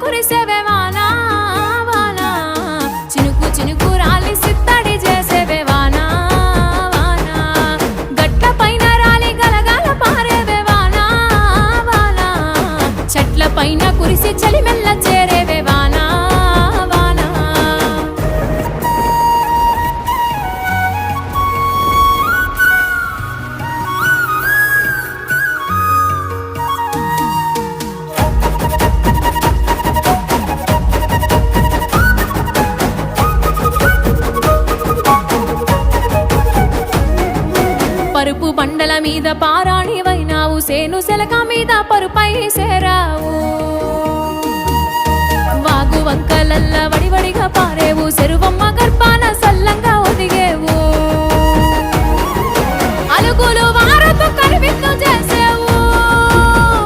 కురిసేవే వానా వానా చినుకు చినుకు రాలి సిత్తడి చేసేవే వానా వానా గట్ల పైన రాలి గలగల పారేవే వానా వానా చెట్ల పైన కురిసి చలిమెల్ల చేరేవే వానా వానా పరుపు బండల మీద పారాణివైనావు సేను సెలక మీద పరుపై సేరావు వాగు వంకలల్ల వడివడిగా పారేవు చెరువమ్మ గర్భాన